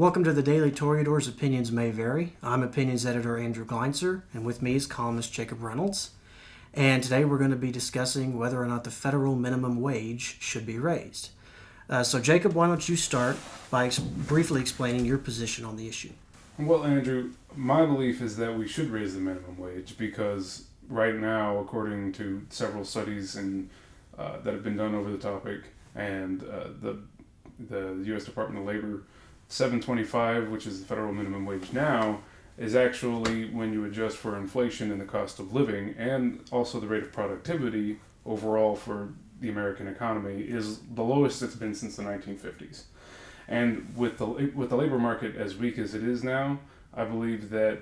Welcome to the Daily Toreador's Opinions May Vary. I'm Opinions Editor Andrew Gleinser, and with me is columnist Jakob Reynolds. And today we're going to be discussing whether or not the federal minimum wage should be raised. So Jacob, why don't you start by briefly explaining your position on the issue? Well, Andrew, my belief is that we should raise the minimum wage because right now, according to several studies that have been done over the topic, and the U.S. Department of Labor, $7.25, which is the federal minimum wage now, is actually, when you adjust for inflation and the cost of living, and also the rate of productivity overall for the American economy, is the lowest it's been since the 1950s. And with the labor market as weak as it is now, I believe that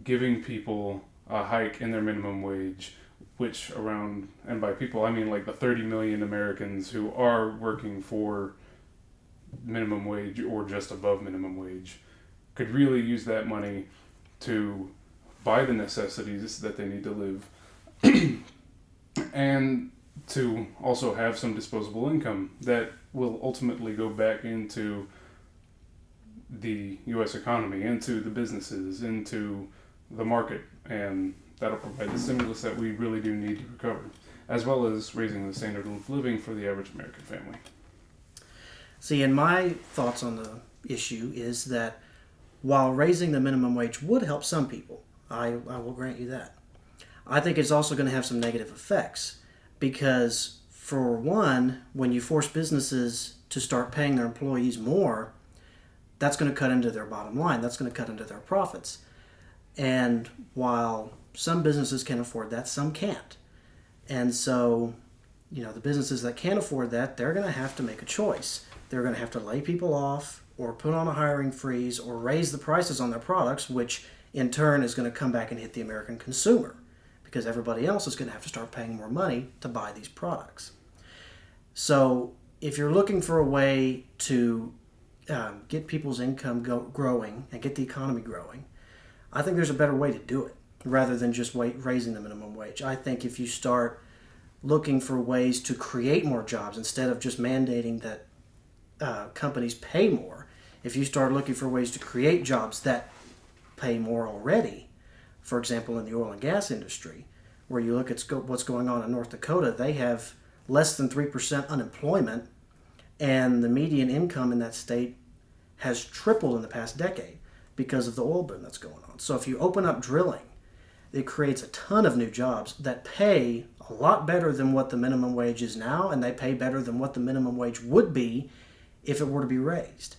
giving people a hike in their minimum wage, which around, and by people I mean like the 30 million Americans who are working for minimum wage or just above minimum wage, could really use that money to buy the necessities that they need to live and to also have some disposable income that will ultimately go back into the U.S. economy, into the businesses, into the market, and that'll provide the stimulus that we really do need to recover, as well as raising the standard of living for the average American family. See, and my thoughts on the issue is that while raising the minimum wage would help some people, I will grant you that, I think it's also going to have some negative effects because, for one, when you force businesses to start paying their employees more, that's going to cut into their bottom line. That's going to cut into their profits. And while some businesses can afford that, some can't. And so, the businesses that can't afford that, they're going to have to make a choice. They're going to have to lay people off or put on a hiring freeze or raise the prices on their products, which in turn is going to come back and hit the American consumer because everybody else is going to have to start paying more money to buy these products. So if you're looking for a way to get people's income growing and get the economy growing, I think there's a better way to do it rather than just raising the minimum wage. I think if you start looking for ways to create more jobs instead of just mandating that companies pay more, if you start looking for ways to create jobs that pay more already, for example, in the oil and gas industry, where you look at what's going on in North Dakota, they have less than 3% unemployment, and the median income in that state has tripled in the past decade because of the oil boom that's going on. So if you open up drilling, it creates a ton of new jobs that pay a lot better than what the minimum wage is now, and they pay better than what the minimum wage would be if it were to be raised.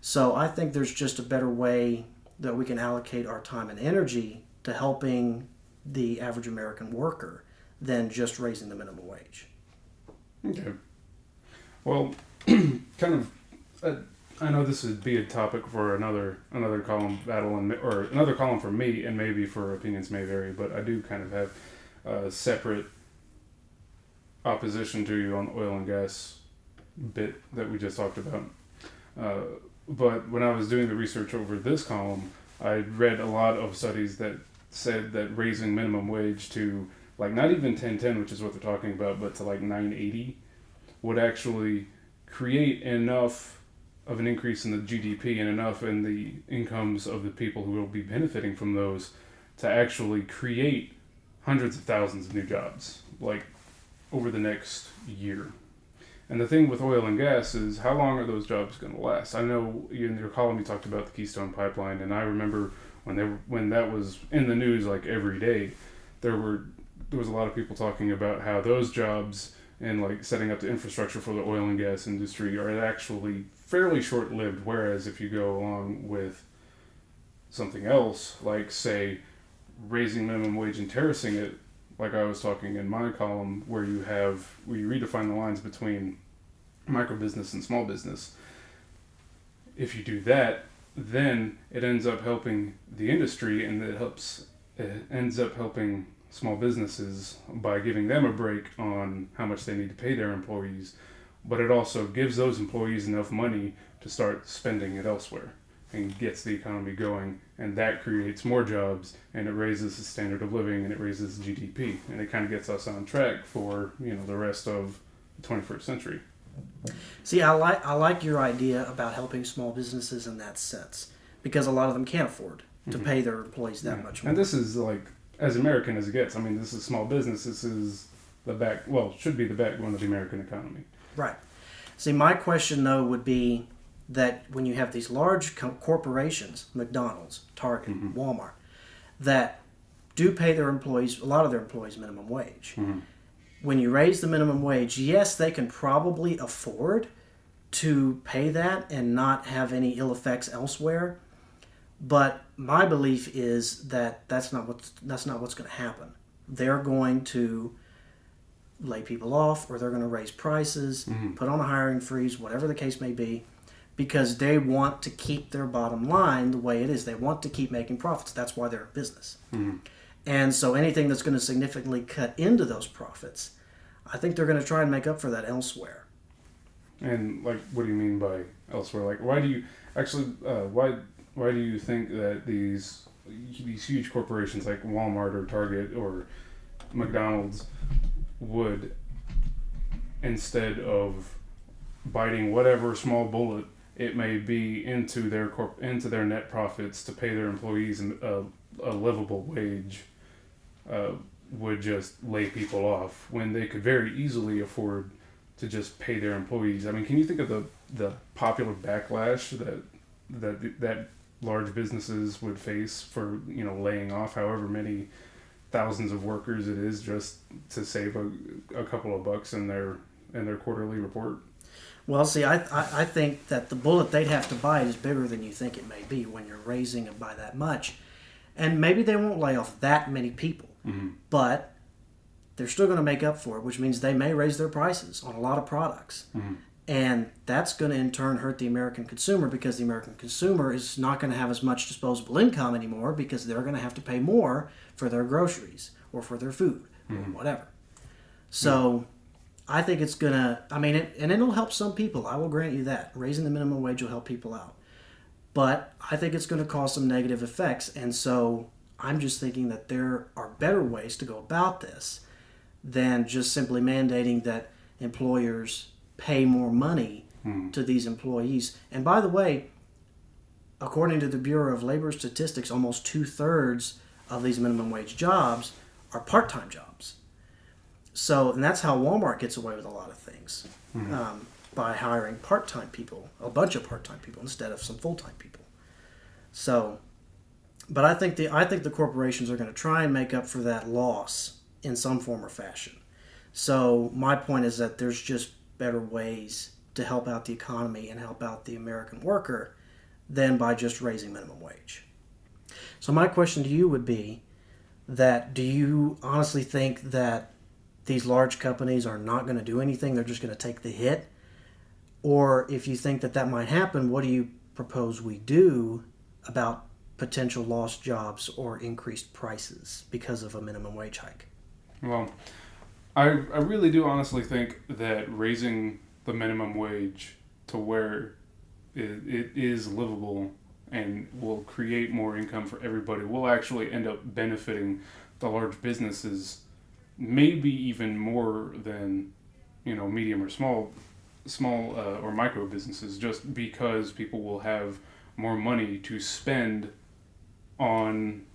So I think there's just a better way that we can allocate our time and energy to helping the average American worker than just raising the minimum wage. Okay. Well, kind of, I know this would be a topic for another column battle, or another column for me, and maybe for Opinions May Vary, but I do kind of have a separate opposition to you on the oil and gas bit that we just talked about. But when I was doing the research over this column, I read a lot of studies that said that raising minimum wage to like not even 10.10, which is what they're talking about, but to like 9.80 would actually create enough of an increase in the GDP and enough in the incomes of the people who will be benefiting from those to actually create hundreds of thousands of new jobs, like over the next year. And the thing with oil and gas is, how long are those jobs going to last? I know in your column you talked about the Keystone Pipeline, and I remember when that was in the news like every day, there was a lot of people talking about how those jobs and like setting up the infrastructure for the oil and gas industry are actually fairly short-lived, whereas if you go along with something else, like say raising minimum wage and terracing it, like I was talking in my column, where you redefine the lines between micro business and small business. If you do that, then it ends up helping the industry, and it ends up helping small businesses by giving them a break on how much they need to pay their employees. But it also gives those employees enough money to start spending it elsewhere, and gets the economy going, and that creates more jobs, and it raises the standard of living, and it raises GDP, and it kind of gets us on track for the rest of the 21st century. See, I like your idea about helping small businesses in that sense because a lot of them can't afford to pay their employees that much more. And this is like as American as it gets. I mean, this is small business. This is should be the backbone of the American economy. Right. See, my question though would be that when you have these large corporations, McDonald's, Target, Walmart, that do pay their employees, a lot of their employees, minimum wage. When you raise the minimum wage, yes, they can probably afford to pay that and not have any ill effects elsewhere. But my belief is that that's not what's going to happen. They're going to lay people off, or they're going to raise prices, put on a hiring freeze, whatever the case may be, because they want to keep their bottom line the way it is. They want to keep making profits. That's why they're in business. And so anything that's going to significantly cut into those profits, I think they're going to try and make up for that elsewhere. And like, what do you mean by elsewhere? Like, why do you actually? Why do you think that these huge corporations like Walmart or Target or McDonald's would, instead of biting whatever small bullet it may be into their net profits to pay their employees a livable wage, would just lay people off when they could very easily afford to just pay their employees? I mean, can you think of the popular backlash that large businesses would face for laying off however many thousands of workers it is just to save a couple of bucks in their quarterly report? Well, see, I think that the bullet they'd have to bite is bigger than you think it may be when you're raising it by that much. And maybe they won't lay off that many people, but they're still going to make up for it, which means they may raise their prices on a lot of products. And that's going to in turn hurt the American consumer, because the American consumer is not going to have as much disposable income anymore, because they're going to have to pay more for their groceries or for their food or whatever. So I think it's going to, and it'll help some people. I will grant you that. Raising the minimum wage will help people out. But I think it's going to cause some negative effects. And so I'm just thinking that there are better ways to go about this than just simply mandating that employers pay more money to these employees. And by the way, according to the Bureau of Labor Statistics, almost 2/3 of these minimum wage jobs are part-time jobs. So, and that's how Walmart gets away with a lot of things, by hiring part-time people, a bunch of part-time people instead of some full-time people. So, but I think the corporations are going to try and make up for that loss in some form or fashion. So my point is that there's just better ways to help out the economy and help out the American worker than by just raising minimum wage. So my question to you would be that, do you honestly think that these large companies are not going to do anything, they're just going to take the hit? Or if you think that might happen, what do you propose we do about potential lost jobs or increased prices because of a minimum wage hike? Well, I really do honestly think that raising the minimum wage to where it is livable and will create more income for everybody will actually end up benefiting the large businesses, maybe even more than medium or small or micro businesses, just because people will have more money to spend on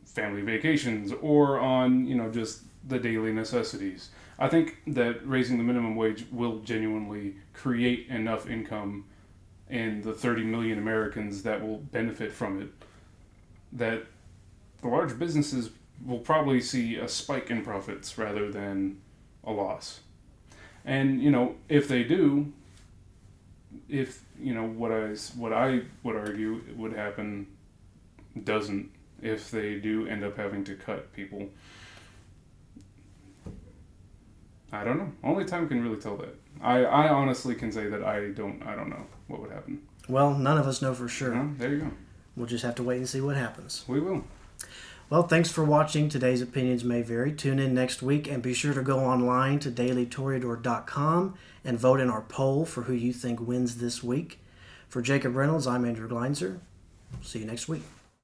family vacations or on just the daily necessities. I think that raising the minimum wage will genuinely create enough income in the 30 million Americans that will benefit from it, that the large businesses will probably see a spike in profits rather than a loss. And if they do, what I would argue would happen doesn't, if they do end up having to cut people. I don't know. Only time can really tell that. I honestly can say that I don't know what would happen. Well, none of us know for sure. There you go. We'll just have to wait and see what happens. We will. Well, thanks for watching. Today's opinions may vary. Tune in next week and be sure to go online to dailytoreador.com and vote in our poll for who you think wins this week. For Jakob Reynolds, I'm Andrew Gleinser. See you next week.